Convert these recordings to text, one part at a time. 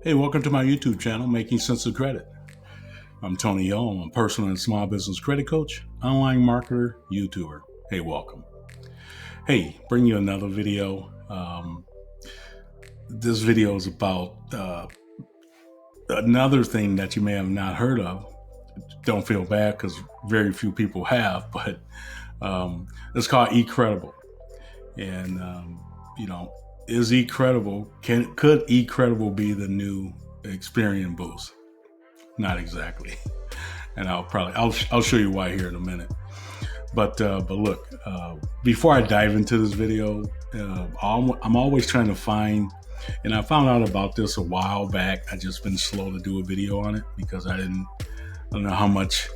Hey, welcome to my YouTube channel, Making Sense of Credit. I'm Tony Yo. I'm a personal and small business credit coach, online marketer, YouTuber. Hey, welcome. Hey, bring you another video. This video is about another thing that you may have not heard of. Don't feel bad because very few people have, but it's called eCredible. And, is eCredible, could eCredible be the new Experian Boost? Not exactly. And I'll show you why here in a minute. But look, before I dive into this video, I'm always trying to find, and I found out about this a while back. I just been slow to do a video on it because I don't know how much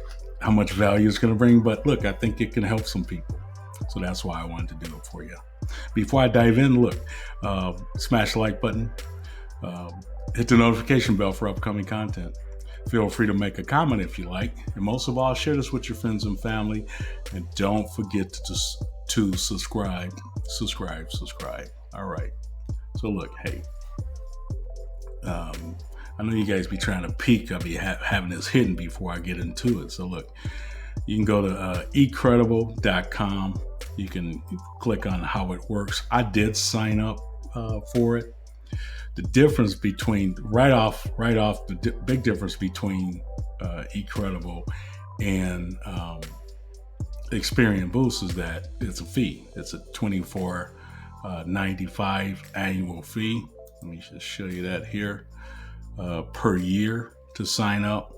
value it's going to bring. But look, I think it can help some people. So that's why I wanted to do it for you. Before I dive in, look, smash the like button, hit the notification bell for upcoming content. Feel free to make a comment if you like. And most of all, share this with your friends and family. And don't forget to subscribe. All right. So look, hey, I know you guys be trying to peek. I'll be having this hidden before I get into it. So look, you can go to eCredible.com. You can click on how it works. I did sign up for it. The difference between right off the big difference between eCredible and Experian Boost is that it's a fee. It's a $24.95 annual fee. Let me just show you that here per year to sign up.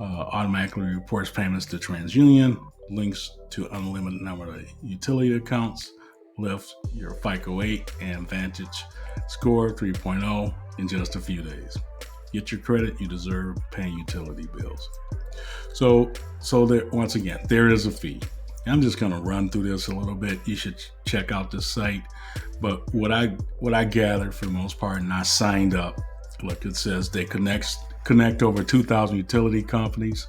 Automatically reports payments to TransUnion, links to unlimited number of utility accounts, lift your FICO 8 and Vantage score 3.0 in just a few days. Get your credit you deserve paying utility bills. So there, once again, there is a fee. I'm just going to run through this a little bit. You should check out this site. But what I gathered for the most part, and I signed up. Look, it says they connect over 2,000 utility companies,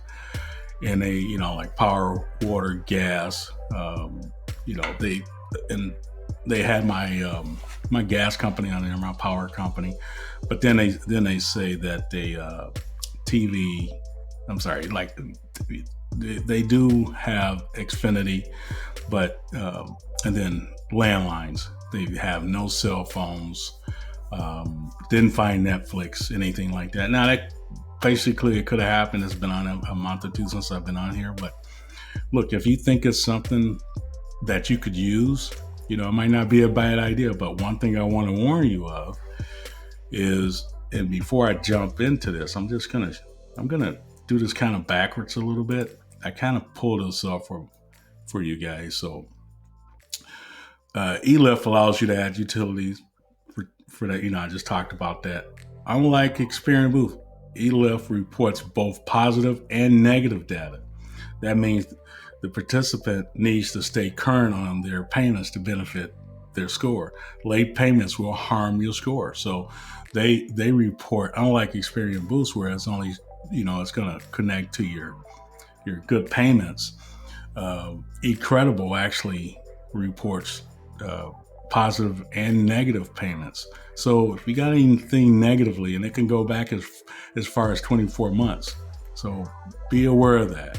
and they, like power, water, gas. They had my gas company on there, my power company, but then they say that they they do have Xfinity, but and then landlines. They have no cell phones. Didn't find Netflix, anything like that. Now that basically it could have happened. It's been on a month or two since I've been on here, but look, if you think it's something that you could use, it might not be a bad idea. But one thing I want to warn you of is, and before I jump into this, I'm gonna do this kind of backwards a little bit. I kind of pulled this up for you guys. So eLift allows you to add utilities for that. I just talked about that. Unlike Experian Boost, eLift reports both positive and negative data. That means the participant needs to stay current on their payments to benefit their score. Late payments will harm your score. So they report, unlike Experian Boost, where it's only, it's going to connect to your good payments. eCredible actually reports positive and negative payments. So if you got anything negatively, and it can go back as far as 24 months. So be aware of that.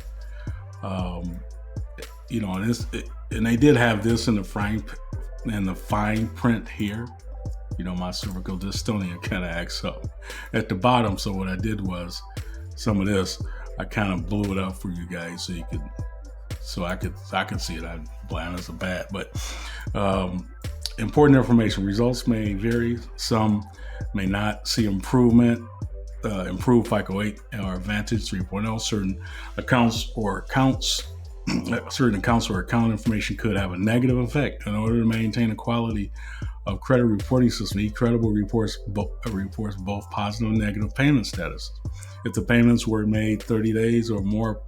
And they did have this in the fine print here. My cervical dystonia kind of acts up at the bottom. So what I did was some of this, I kind of blew it up for you guys so I could see it. I'm blind as a bat, but important information. Results may vary. Some may not see improvement. Improved FICO 8 or Vantage 3.0. Certain accounts or account information could have a negative effect. In order to maintain a quality of credit reporting system, eCredible reports both positive and negative payment status. If the payments were made 30 days or more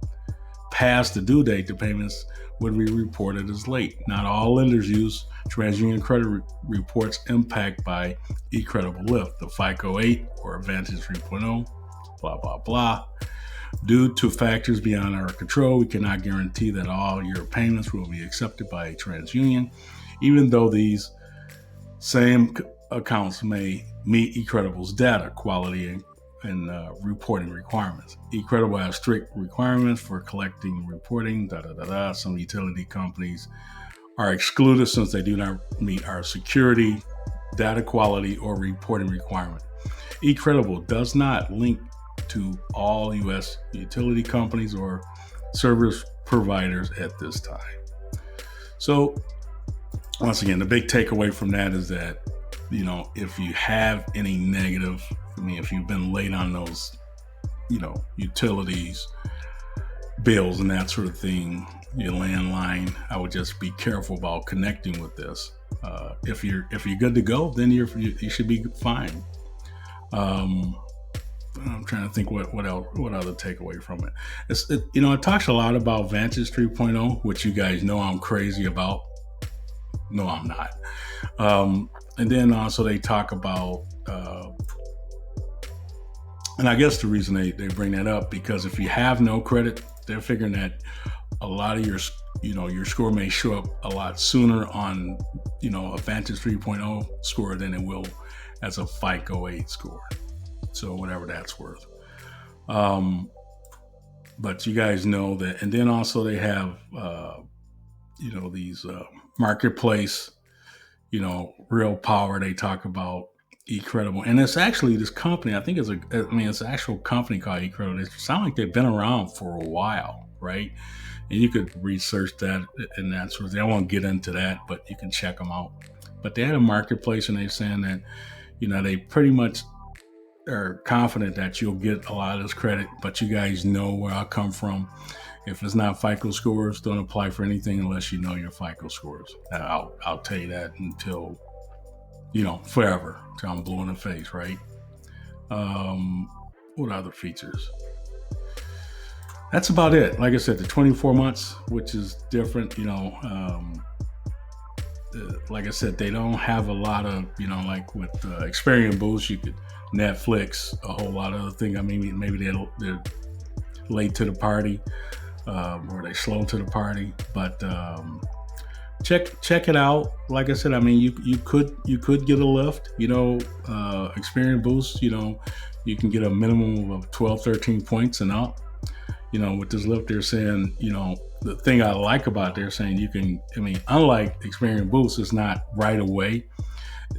past the due date, the payments would be reported as late. Not all lenders use TransUnion credit reports impact by eCredible lift, the FICO 8 or Vantage 3.0, blah, blah, blah. Due to factors beyond our control, we cannot guarantee that all your payments will be accepted by TransUnion, even though these same accounts may meet eCredible's data quality and reporting requirements. eCredible has strict requirements for collecting and reporting. Some utility companies are excluded since they do not meet our security, data quality, or reporting requirement. eCredible does not link to all U.S. utility companies or service providers at this time. So, once again, the big takeaway from that is that, if you have any negative, if you've been late on those, utilities, bills, and that sort of thing, your landline, I would just be careful about connecting with this. If you're good to go, then you should be fine. I'm trying to think what other takeaway from it. It talks a lot about Vantage 3.0, which you guys know I'm crazy about. No, I'm not. And then also they talk about, and I guess the reason they bring that up, because if you have no credit, they're figuring that a lot of your score may show up a lot sooner on, a Vantage 3.0 score than it will as a FICO 8 score. So whatever that's worth. But you guys know that. And then also they have, these marketplace, real power. They talk about eCredible. And it's actually this company, I think it's an actual company called eCredible. It sounds like they've been around for a while, right? And you could research that and that sort of thing. I won't get into that, but you can check them out. But they had a marketplace, and they're saying that, they pretty much are confident that you'll get a lot of this credit, but you guys know where I come from. If it's not FICO scores, don't apply for anything unless you know your FICO scores. I'll tell you that until, forever, until I'm blue in the face, right? What other features? That's about it. Like I said, the 24 months, which is different, like I said, they don't have a lot of, like with Experian Boost, you could Netflix, a whole lot of other things. Maybe they're late to the party, or they slow to the party, but check it out. Like I said, you could get a lift, Experian Boost, you can get a minimum of 12, 13 points and up. With this lift, they're saying, the thing I like about it, they're saying you can, unlike Experian Boost, it's not right away.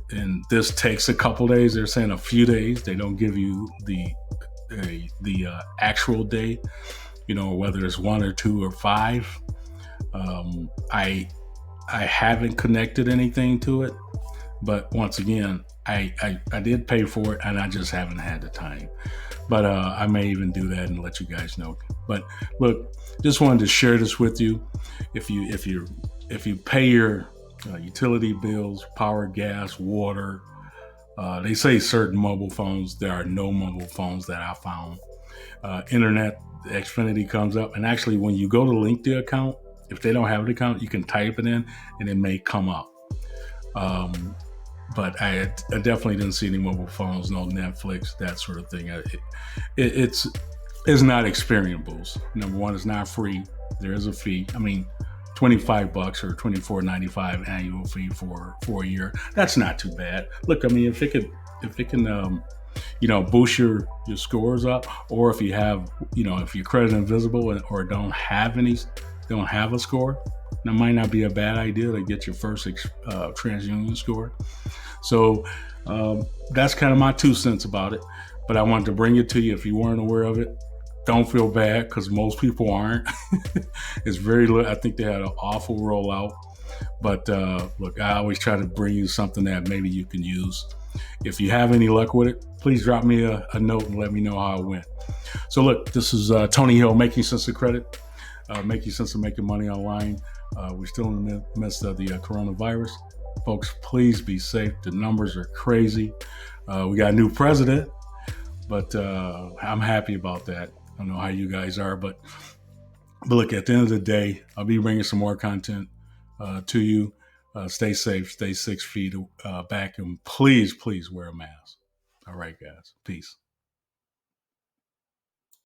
And this takes a couple days. They're saying a few days. They don't give you the actual day, whether it's 1 or 2 or 5. I haven't connected anything to it, but once again, I did pay for it, and I just haven't had the time. But I may even do that and let you guys know. But look, just wanted to share this with you. If you pay your utility bills, power, gas, water, they say certain mobile phones. There are no mobile phones that I found. Internet, Xfinity comes up, and actually, when you go to link the account, if they don't have an account, you can type it in, and it may come up. But I definitely didn't see any mobile phones, no Netflix, that sort of thing. It's not Experian Boost. Number one, it's not free. There is a fee. $25 or $24.95 annual fee for a year. That's not too bad. Look, if it can boost your scores up, or if you have, if your credit invisible or don't have a score, that might not be a bad idea to get your first TransUnion score. So that's kind of my 2 cents about it. But I wanted to bring it to you. If you weren't aware of it, don't feel bad, because most people aren't. It's very little. I think they had an awful rollout. But look, I always try to bring you something that maybe you can use. If you have any luck with it, please drop me a note and let me know how it went. So look, this is Tony Hill, Making Sense of Credit, making sense of making money online. We're still in the midst of the coronavirus. Folks, please be safe. The numbers are crazy. We got a new president, but I'm happy about that. I don't know how you guys are, but look, at the end of the day, I'll be bringing some more content to you. Stay safe, stay 6 feet back, and please wear a mask. All right, guys. Peace.